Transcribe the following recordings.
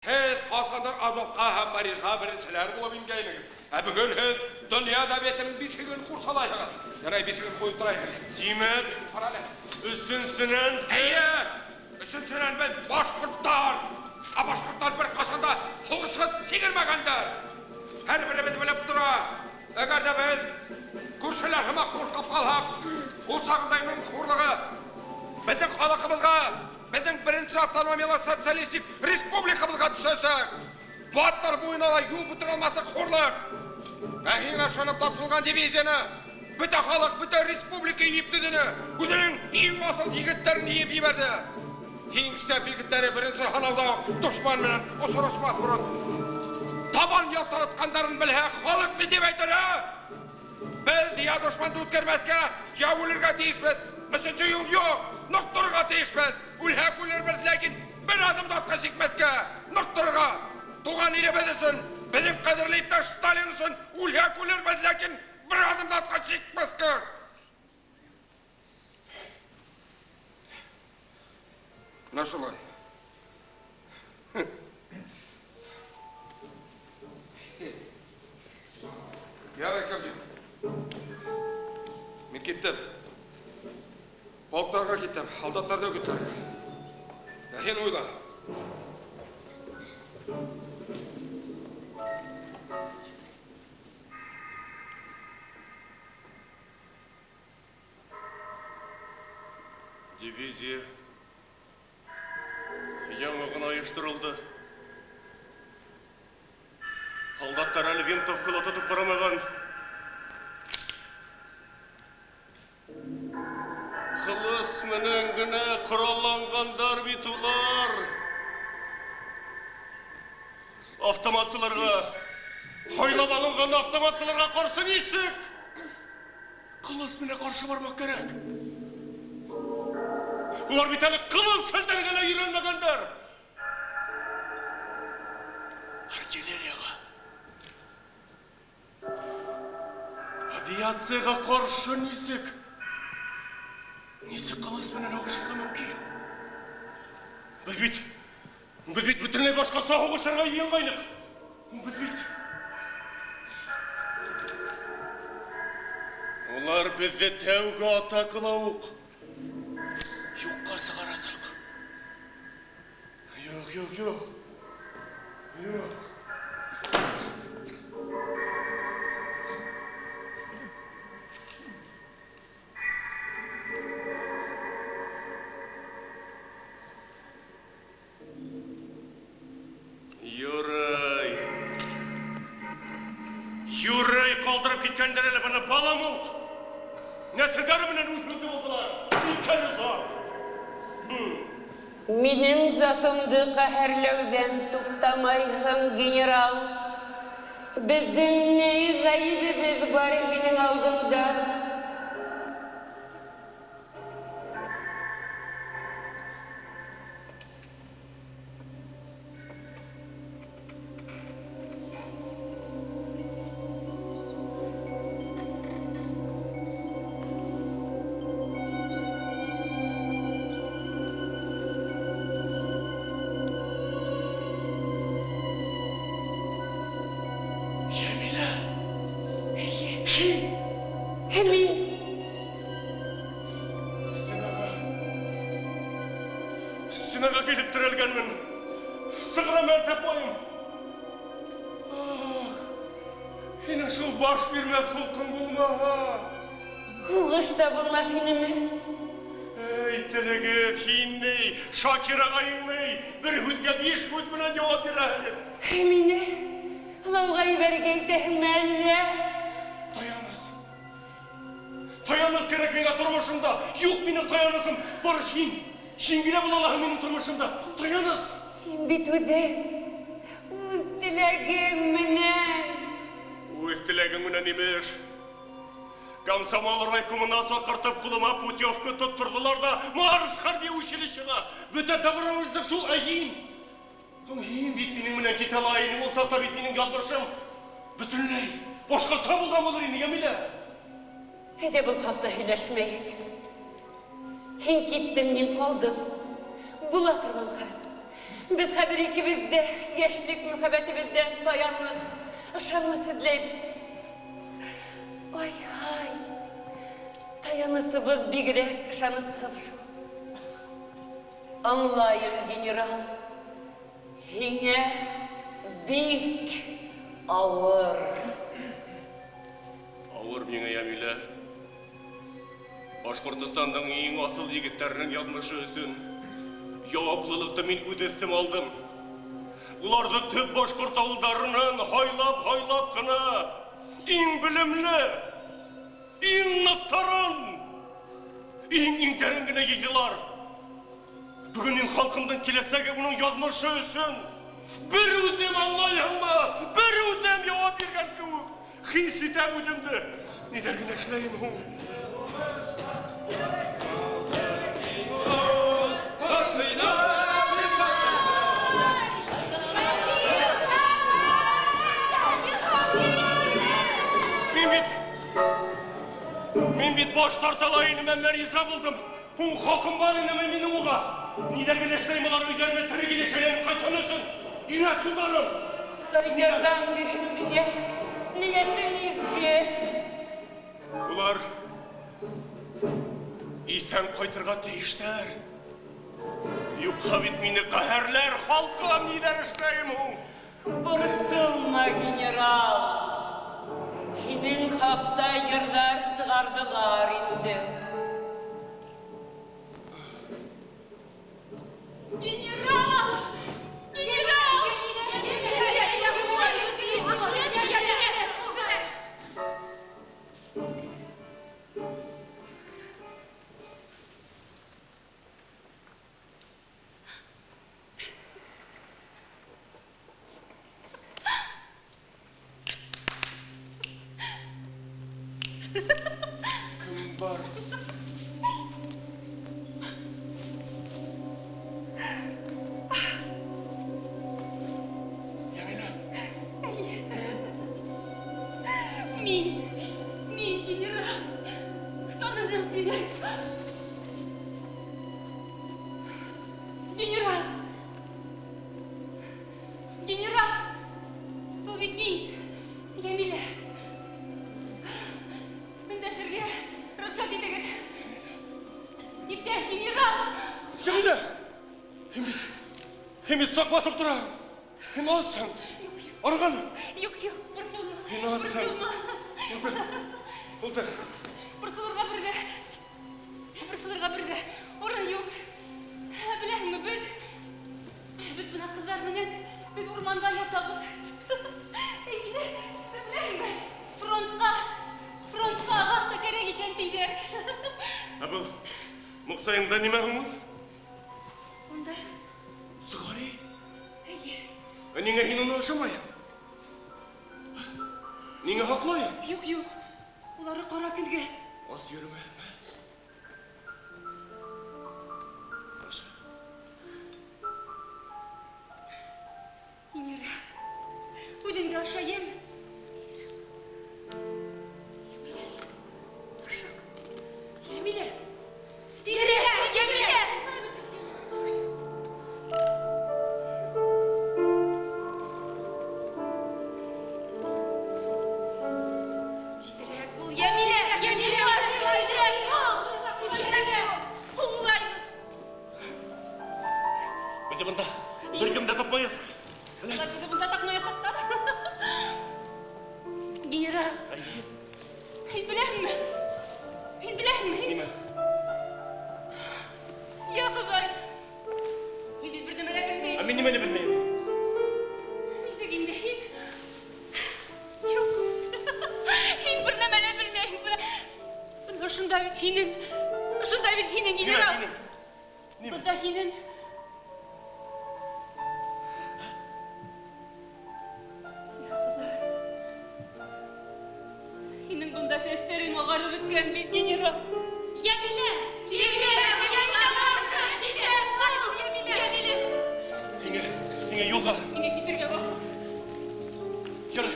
Hez qasadır Azovqa ham Parijga birinchilar bo'lib imgaylik. Bugun hez dunyoda betinin bir gün kursalayıq. Yana bir gün qo'yib turayıq. Demek, üçüncüsünen... Üçüncüsünen biz boshqurtlar. Boshqurtlar bir qasanda hursiz sigirmagandir. Her birimiz bilib tura. Agar da biz kursalar hama qo'rqib qalaq, bo'lsaqdayning xurligi bizning xalqimizga, bizning birinchi avtonomiyali sotsialistik respublikamızga düşesek, bu atlar boyunala yuv bitirolmaslik xurlik. Ehin aşanıp tapsılgan diviziyani, bütün halk, bütün respublika yiyip dediğini, o'zining eng asıl yigitlerini yiyip yiberdi. Eng iştep yigitleri birinchi hanavda düşman bilen osuruşmaz burun. Taban yaltaratkanların bilhe halkı deb aytadi. Biz ya düşmanды o'tkazmasga, ya o'lirga teyishmiz. Üçüncü yol yok, nokturga teyishmiz. O'lhak o'lirmiz, lekin bir adım da ortga chekmasga, nokturga. Tuğan elimiz için, bizim qadrli iпташ Stalin için o'lhak o'lirmiz, lekin bir adım da ortga chekmasga. Nasıl ay? Ya Ekremciğim, men kettim. Polklarga kettim, aldatlarda o'gitlarga. Sen o'yla. Diviziya yanğına ayıştırıldı. Aldatlar әлі винтовкалы тұтып қарамаған. Қылыс менен генә құралланғандар бит улар. Автоматчыларға, хайлап алынған автоматчыларға қарсы нисек? Қылыс менен қарсы бармак керек. Улар бит әлі қылыс сәлдергеле үйренмегендер. Артиллерияға, авиацияға қарсы нисек? Несі қылыс менен ағышқа мүмкін? Біз бит бүтінлей башқа соғышарға енгайлық. Біз бит. Олар бізді тәуге атақылауық. Юққа сығарасақ. Yok. Юрай қалдырып кеткендер әлі бұны баламылт. Нәсілдері менен өзгірді болдылар. Үлкені зор. Менің затымды қаһарлауден тоқтамайсың, генерал. Біздің не ғайыбымыз бар менің алдымда. Сынаға келіп түрелгенмін. Сығыра мәртеп бойым. Хина шул баш бермек құлқын болма. Құғышта болмақ енеме. Ей, тілігі, хинней, Шакира ғайынней, бір хүдге 5 хүд білен жауап берәді. Мені лауғай бергейді мәлі. Таяныз керек менің тұрмышымда. Юқ менің таянысым. Бар Шин келе бұл Аллахы менің тұрмышымда. Таяныз. Бітуді. Өз тілегім менен. Өз тілегім менен емеш. Комсомол райкомына соқыртып құлыма путевка тұттырдылар да марш харби училищеға. Бүті дабырыңызды шул әйін. Әйін бит менің менен кете алайын. Ол сақта бит менің қалдыршым. Бүтінлей. Бошқа сабылған болыр ені, емелі. Әде бұл қалта үйләшмейік. Hen gittim, men kaldım. Bula turgan Biz her ikimizde gençlik muhabbetimizden dayanmaz, ışanmaz edileyim. Ay ay, dayanısımız bir gerek, ışanısımız. Anlayın general, yine büyük ağır. Ağır mine Yamile. Башкортостандың ең асыл егеттерінің язмышы өсін жауаплылықты мен өдестім алдым. Уларды төп башқұрт ауылдарынан хайлап қына ең білімлі, ең нақтарын, ең дәрінгіне егілар. Бүгінен халқымдың келесегі бұның язмышы өсін бір өзім аңлайынма, бір өзім жауап берген көк. Хис етем өдімді. Недергін әшлейін ғу? Мен бит баш тарталайын мен риза болдым. Hun халқым бар инеме менің оға. Недерген әшлейін олар өйдеріне тірі келешейін қайтанысың. Ирек сұзарым. Yardan birine niyetiniz ki? Ular isen koytırga deyişler. Yuqa bit meni qaharlar halqa nidar işleyim hu. Bursılma general. Hinin hafta yırlar sığardılar indi. General! General! Var. Min general. Tanrım beni. General. General. Bu bitmin. Yemile. Ben de şirge ruhsat edin. İpteş general. Jamile! Hem sakmasıp dura. Hem alsın. Argan. Yok, Bursulma. İnansan. Oldu. Bursulurga birde. Bursulurga birde. Orada yok. Bilahmi biz buna kızlar menen biz ormanda yatabız. Bilahmi frontqa ağasta kerek eken deyder. Abıl, muqsayında nime humu? Onda Sigari. Niye hin onu aşamayın? Niye haklayın? yok. Uları qara kunga. Az yürüme. Aşağı. Inera. Udinga aşayım. Yemile. Yemile. Bu Yemile var. Direkt bul. Direkt bul. Bence bunda bir kim de tapmayız. Lagi bunda tak noya saktar. Gira. Hin bilahmi. Nime? Ya kızlar. Hin bir de merak etmeyin. Amin nime ne bilmeyim. Neyse gindi hin. Yok. Hin bir de merak etmeyin. Bunda şunda bir hinin. Şunda bir hinin gira. Nime? Bunda hinin. Hinin bunda seslerin ağarı bitken bir genera. Yemile. Yine yolga. Yine gidirge bak. Yürü.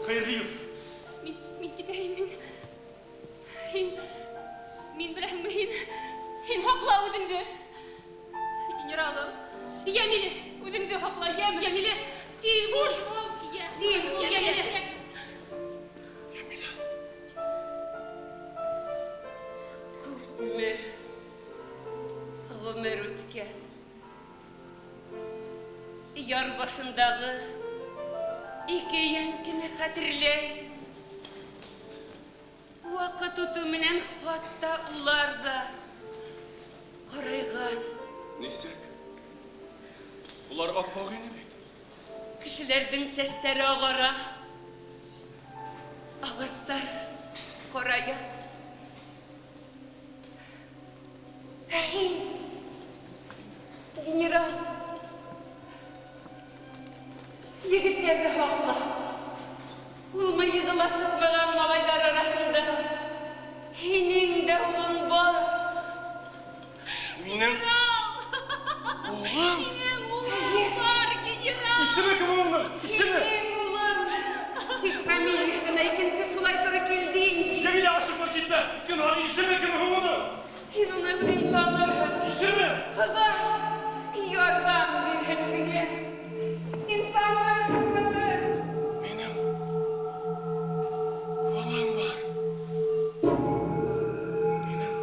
Hayırlı yıl. Min gideyim min bilahmi hin hakla udindi. Generalım. Yemile. Üzüldüğünde hakla yeme. Cemile, değil boş ol. Değil, Cemile. Ömer. Ömer ötken. Yar başındağı iki yankını hatırlay. Vakit ötümünen hatta ular da karaygan. Нисек? Улар аппақ ине бит. Kişilerдің sesleri ağara. Ağızlar koraya. Hey! General! Yigitlerdi haklı. Ulma yığılasıp kalan malaylar arasında. Hinin de ulun var. Минем улым. Hinin ulun var general! Исеме кем улым? Исеме? Hinin ulun! Тик фамилиясына икенсе шулай туры килдиң. Cemile aşıkma gitme. Sen abi исеме кем улым? Син уны белән танырһың. Исеме? Хыла, ярдәм бирһен миңа. Син танырһыңмы? Минем улым бар. Минем.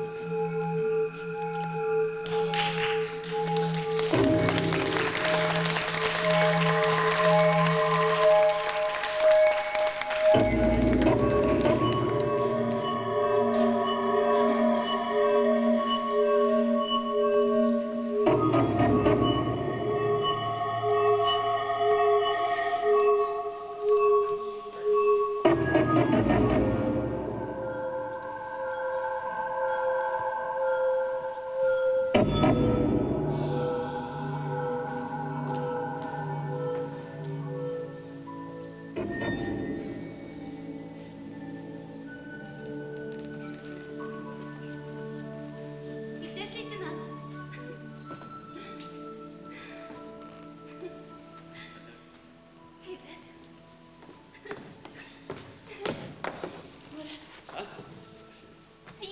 İptaş leytenant.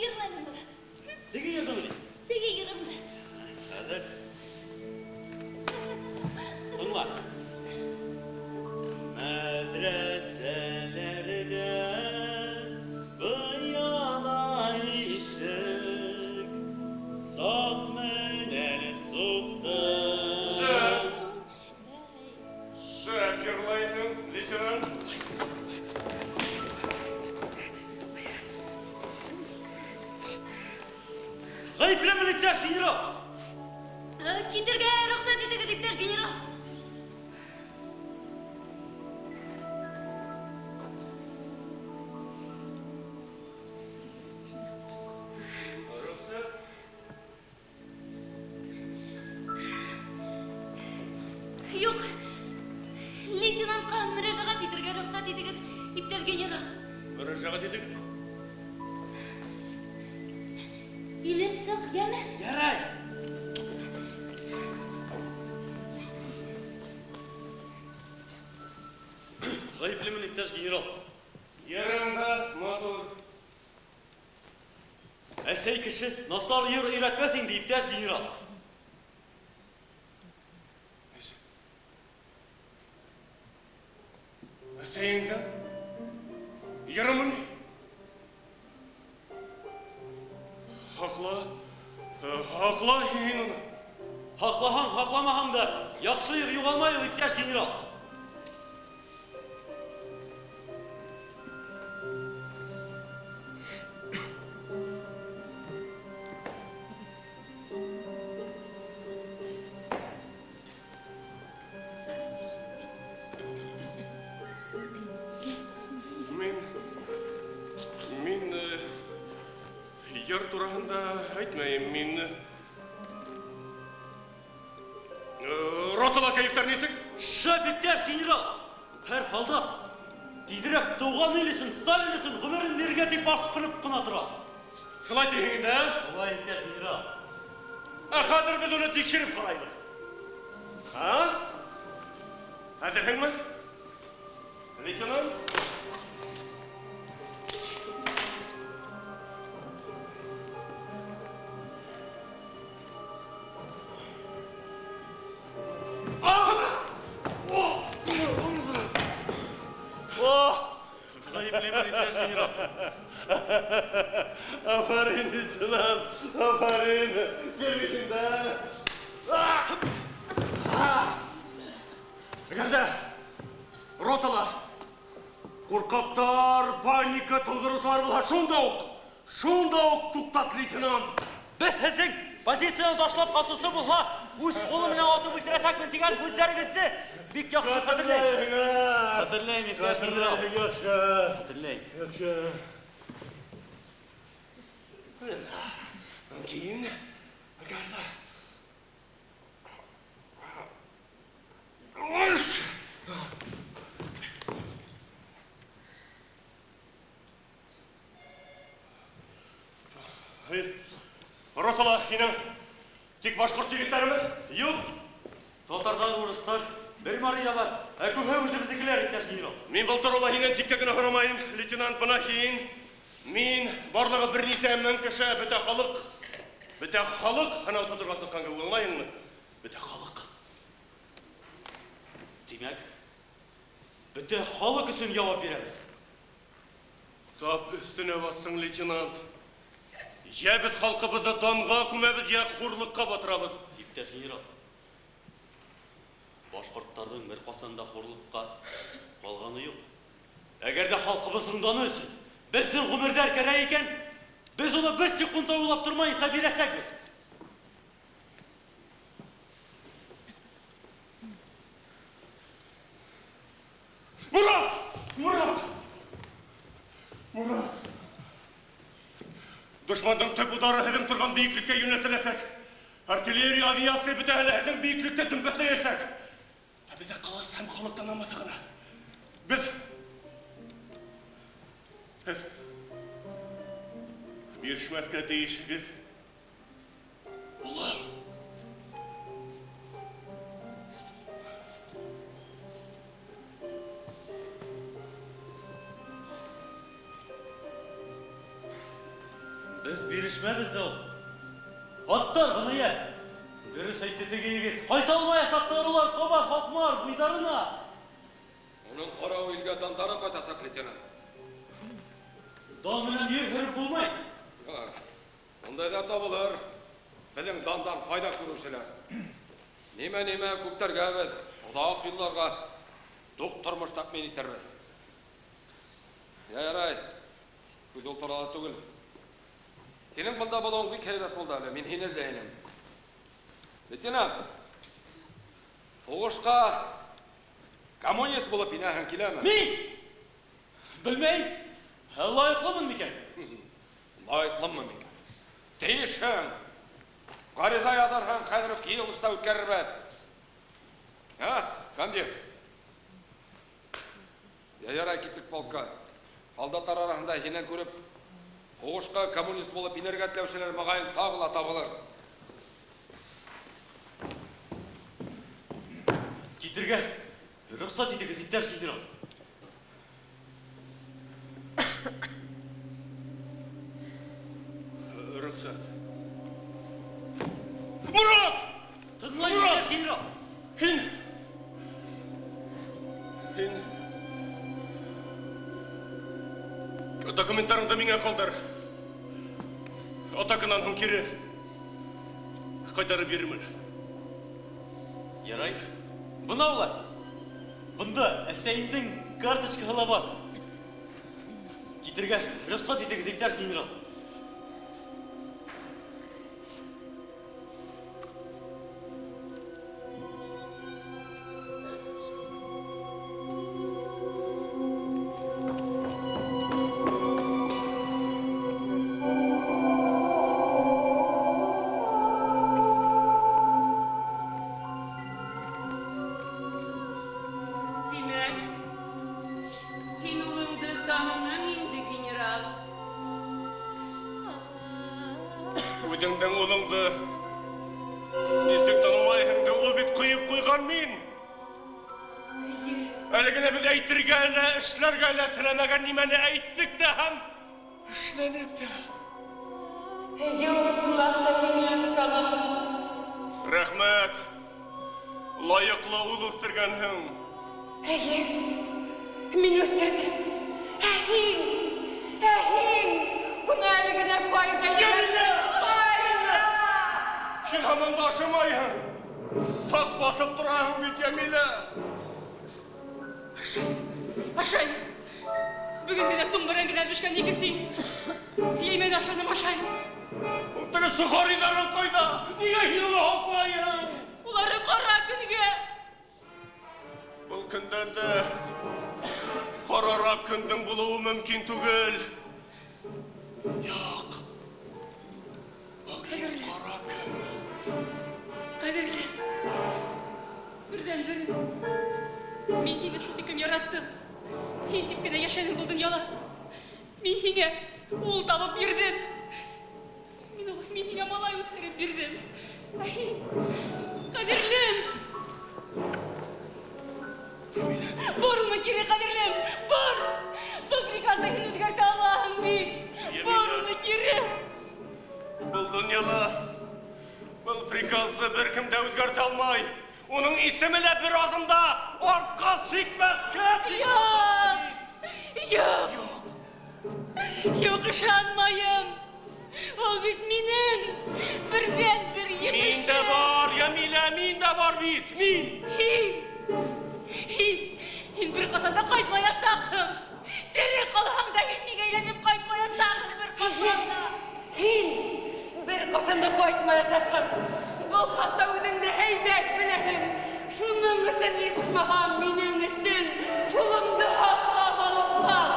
Yırmayın bana. Tegi yerden mi? Tege yırımda. Hadi. Bunlar. Medreselerde bıyalayışık Sokmeler soktu. Шакерлайтын, лейтенант. Gayiplemin iktidar general. Kitirge ruhsat edin İptaş general. Yok. Leytenantqa müracaat edirge ruhsat edin İptaş general. Müracaat edin. İlim sık yeme. Yaray. Gayiplemin iktidar general. Yerinde motor. Әсей кеше насар йыр өйрәтмәсең ди иптәш генерал. Әсейіңді? Ерімін? Хақла, хақла хейін оны. Хаклаһаң, хакламаһаң да яхшы йыр югалмай ул иптәш генерал. Мин йыр турасында әйтмәйем, мин ротала кәйефтәр нисек? Шәп иптәш генерал. Һәр халда тизрәк туган илесен, Сталин илесен гомерен бергә дип башкырып кына тора. Шулай дигән дә? Шулай иптәш генерал. Хәзер без уны тикшереп карайбыз. Ha? Хәзерһеңме? Лейтенант? Ah! Эгерде ротала куркактар, паника тудырушылар булса, шунда ук туктат, лейтенант. Біз сіздің позицияны ташлап қалсысы болса, өз қолымына атып өлтіресекпін деген көздеріңізді бек яқшы қадірлейм. Қадірлейм, иптеш генерал. Қадірлейм. Кейін, Эгерде. Ротала, хинен, тек башқұрт егеттерімі? Yok. Татардар, орыстар, bir Мариялар, көбі өзіміздікілер, иптеш генерал. Мен былтыр ола хинен текке гына сұрамайын, лейтенант бұна кейін. Мен барлығы бір несе әммен кіші біте халық, анау тұтырғасы қанға оңайыңмы? Біте халық. Демек, біте халық үшін жауап береміз. Сап үстіне бастың, лейтенант. Я бит халқы бұды данға күмәбіз, я қорлыққа батырабыз. Иптеш генерал, башқұрттардың бір қасанда қорлыққа қалғаны жоқ. Әгерде халқыбыз рұнданы өсін, біздің ғұмырдар керек екен, біз оны бір секундта ойлап тұрмайынса бересек біз. Мұрат! Дұшмандың төп удары әдің тұрған бейіклікке юнетілесек, артиллерия авиация біті әлі әдің бейіклікте дүмбісі есек. Бізде қалас әм халықтан аматығына. Біз берішмәске дейішігіз. Олар! Біз берішмәбіз дәу. Аттар ғыны е. Дұрыс әйттетеге егет. Қайта алмай сақтарылар, қоба, хақмар, бұйдарына. Оның қарау елге дандары қайтасақ, лейтенант. Дан менен ер көріп болмай. Ондайлар табылыр. Біздің дандан файда көрушілер. Неме көктерге біз, ұзақ жылларға доқ тұрмыштақ мен итербіз. Ярай, біз ол туралы түгіл. Сенің бұнда болуың бек хайрат болды әлі, мен хенел дейінім. Лейтенант, соғышқа коммунист болып инәхін келемін. Мен? Білмейм. Лайықлымын мекен? Лайықлымын мекен. Дейшін, ғариза язархан қайдыры қиылышта өткерірбәд. Комдир. Ярай кеттік полкқа. Алдатар арасында хенен көріп, соғышқа коммунист болып инергәтлеушілер мағайын тағыла табылыр. Кетірге, рұқсат етегіз иттер сөздер ал. Рұқсат. Мұрат! Тыңлай иттер генерал. Хин! Документтарыңды меңе қалдар. Атакынан хым кері қайтары берімін. Ярай, бұна олар. Бұнда әсәйімдің карточкаға бар. Кетірге, рұқсат етегіз иттер генерал. Өзіңдің ұлыңды несек танымайыңды ол бет құйып қойған мен. Әлігіне біз әйттірге әлі, ішлерге әлі тілемеген немені әйттік те һәм ішленік те. Рәхмәт, лайықлы ұл өстіргенің. Мен өстірдім. Бұны әлігіне пайда елді. Сен хамында ашымайын. Сақ басып тұрағың бет Жәмилі. думбыран генә бишкән икесе. Йемен ашаны машай. Утыры сухариларын койда. Нигә һин хаклайың? Улары кара көнгә. Бұл көндәндә карарак көндең булуы мөмкин түгел. Юк. Бұл кара көн. Кадерле. Бердән бер. Мин һине шул тикем яраттым. Һин дип кенә яшәдең бу дөньяда. Мин һиңә ул табып бирдем. Мин һиңә малай үстереп бирдем. Кадерлем. Бар уны кире, кадерлем. Бар. Был приказны һин үзгәртә алаһың бит. Бар уны кире. Бұл дөньяда бұл приказны беркем дә үзгәртә алмай. Оның исеме лә бер адымда артка сикмәскә. Юк. Юк, ышанмайым. Ул бит минең бердән бер Мин емешем. дә бар, Ямилә, мин дә бар бит. Мин. Һин бер касанда кайтмаясаҡһың. Тере ҡалһаң да һин миңә әйләнеп ҡайтмаясаҡһың бер касанда. Һин бер ҡасан да ҡайтмаясаҡһың. Был хатта үҙеңде һәйбәт беләһең. Шуның өсөн исмаһам, минең өсөн ҡулымды һаҡлап алып бар.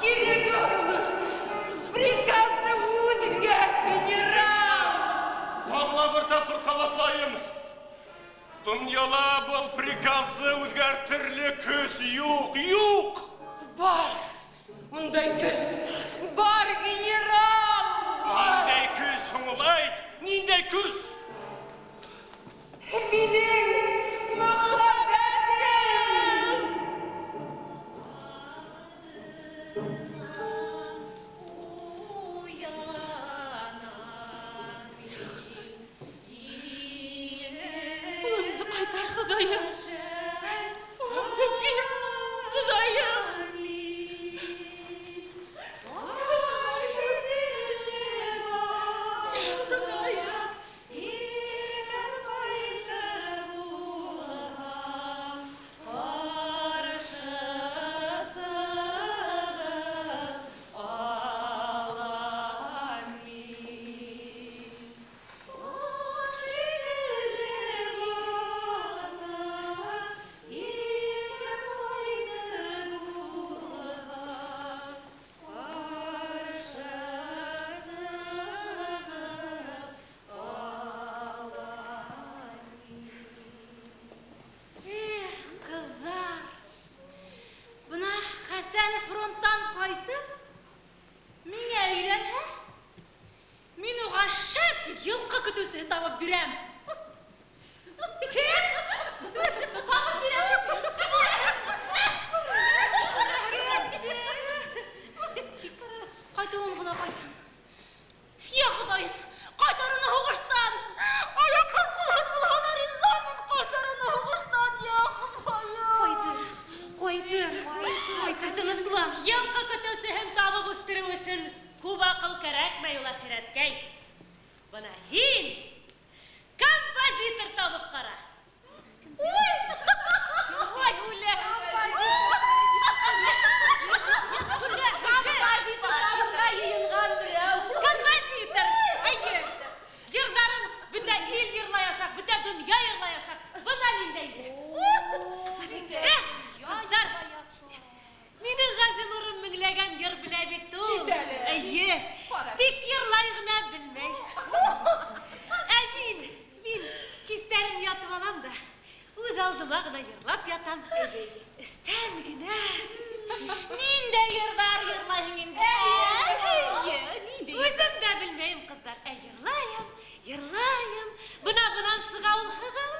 Кире бөрөнө. Приказны үҙгәрт, генерал. Тағла бер тапҡыр ҡабатлайым. Дөньяла был приказны үҙгәртерлек көс юк, юк. Бар. Ундай көс. Бар, генерал. Бар. Ниндәй көс һуң әйт? Ниндәй көс? Минең мөхәббәтем. Улымды ҡайтар, Хоҙайым. Улымды бир, Хоҙайым. Йылҡы көтөүсе табып бирәм. Табып бирәм. Ҡайтыуын ғына ҡайтһын. Я Хоҙайым, ҡайтарыны һуғыштан. Аяҡҡа ҡолат булһана ризамын. Ҡайтарыны һуғыштан, я Хоҙайым. Ҡайтыр, тыныслан. Йылҡы көтөүсеһен табып үстереү өсөн күп аҡыл кәрәкмәй ул әхирәткәй. Бына һин композитор табып ҡара. Композитор. Әйе. Йырҙарын бөтә ил йырлаясаҡ, бөтә донъя йырлаясаҡ. Бына ниндәйҙе. Ҡыҙҙар, минең Ғәзел урын меңләгән йыр белә бит ул. Әйе. Тик йырлай ғына белмәй. Мин кистәрен ятып алам да, үҙ алдыма ғына йырлап ятам. Өстән генә. Ниндәй йырҙар йырлайһың инде? Үҙем дә белмәйем, ҡыҙҙар. Йырлайым. Бынан сыға ул һығылып.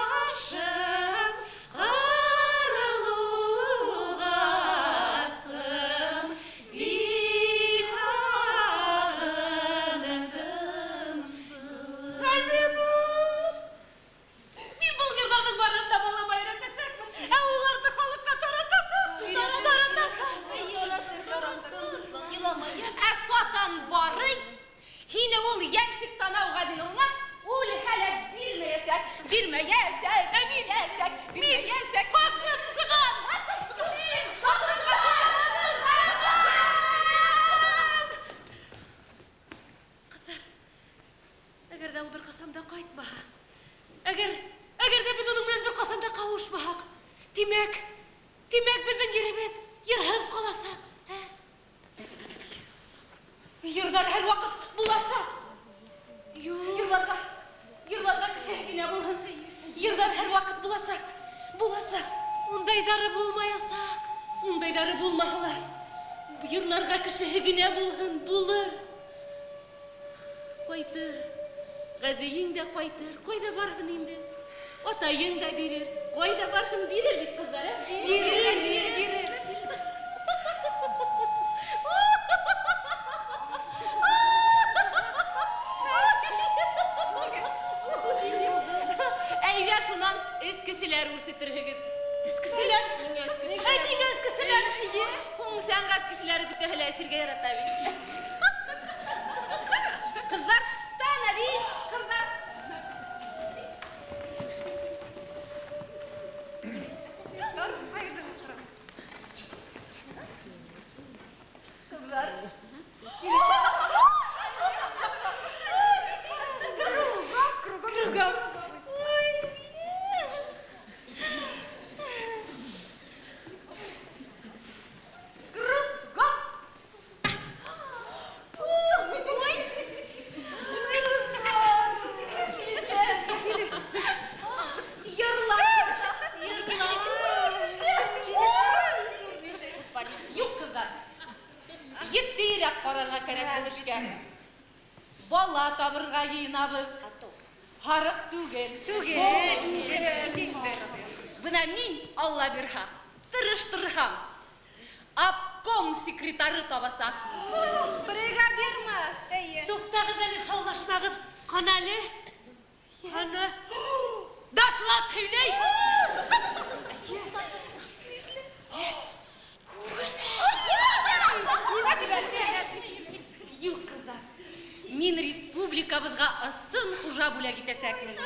Ҡашым ҡарылуғасым бик ағындым. Ғәзимім! Мин был йырҙарҙың барын да балама өйрәтәсәкмен. Ә уларҙы халыҡҡа таратасаҡ. Ә сатан барый, һине ул йәншик танау Ғәзил уңа, ул һәләк бирмәйәсәк, касанда кайтма. Әгәр дә без уның белән бер касанда кавышмаһак, димәк безнең йөребез йөрһез каласак. Йырлар һәр вакыт буласак. Йырларга кеше генә булһын. Йырлар һәр вакыт буласак. Ундайдары булмаясак. Ундайдары булмаһалар. Йырларга кеше генә булһын, булыр. Кайтыр. Газиең дә кайтыр. Кайда барһын инде? Атайың да бирер. Кайда барһын бирер бит кызлар. Бирер. Әйдә шунан эскеселәр үрсетерһегез. Эскеселәр? Нигә эскеселәр? Һуң сәнгать кешеләре бөтәһе лә әсергә ярата бит. Кызлар, становись, кызлар. Кызлар. Кругом. Еттирәк карарга кәрәк булышка. Бала табырга йыйнабыз. Харык түгел. Бына мин, Алла бирһа, тырыштырһам. Обком секретары табасак. Бригадирма? Туктагыз әле, шаулашмагыз. Кана әле. Аны доклад һөйләй. Юк, кызлар. Мин республикабызга ысын хужа бүләк итәсәкмен.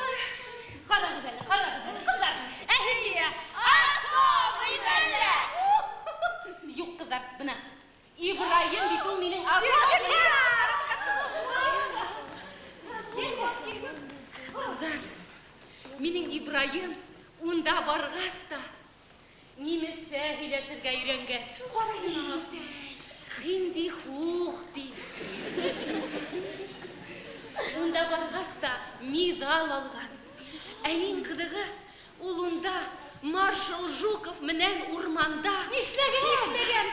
Карагыз әле, кызлар. Әһлия, Особый бүләк. Юк, кызлар, бына. Ибраим бит ул минең особый. Кызлар, минең Ибраим унда баргас та немецчә һөйләшергә өйрәнгән. Хинди хухти. Унда баргас та медаль алган. Ә мин кызыгы, ул унда маршал Жуков менән урманда нишләгән?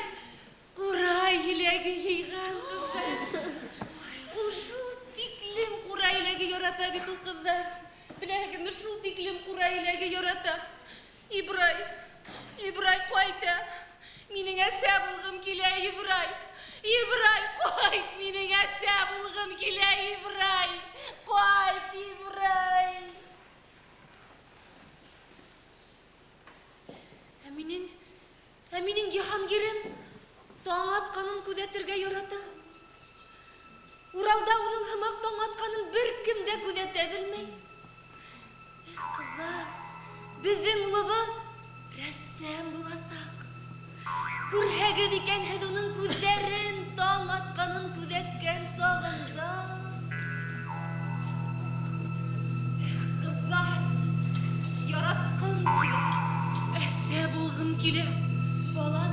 Курай иләге йыйган кызлар. Ул шул тиклем курай иләге ярата бит ул кызлар. Беләһегезме, шул тиклем курай иләге ярата. Ибрай кайда? Минең әсә булгым килә, Ибрай, кайт, минең әсә булгым килә, Ибрай, кайт, Ибрай. Ә минең Җиһангирем таң атканын күзәтергә ярата. Уралда уның һымак таң атканын беркем дә күзәтә белмәй. Кызлар, безнең улыбыз рәссам буласак. Күрһәгез икән һез уның күзләрен таң атканын күзәткән сагында. Кызлар, яраткым килә, әсә булгым килә, бала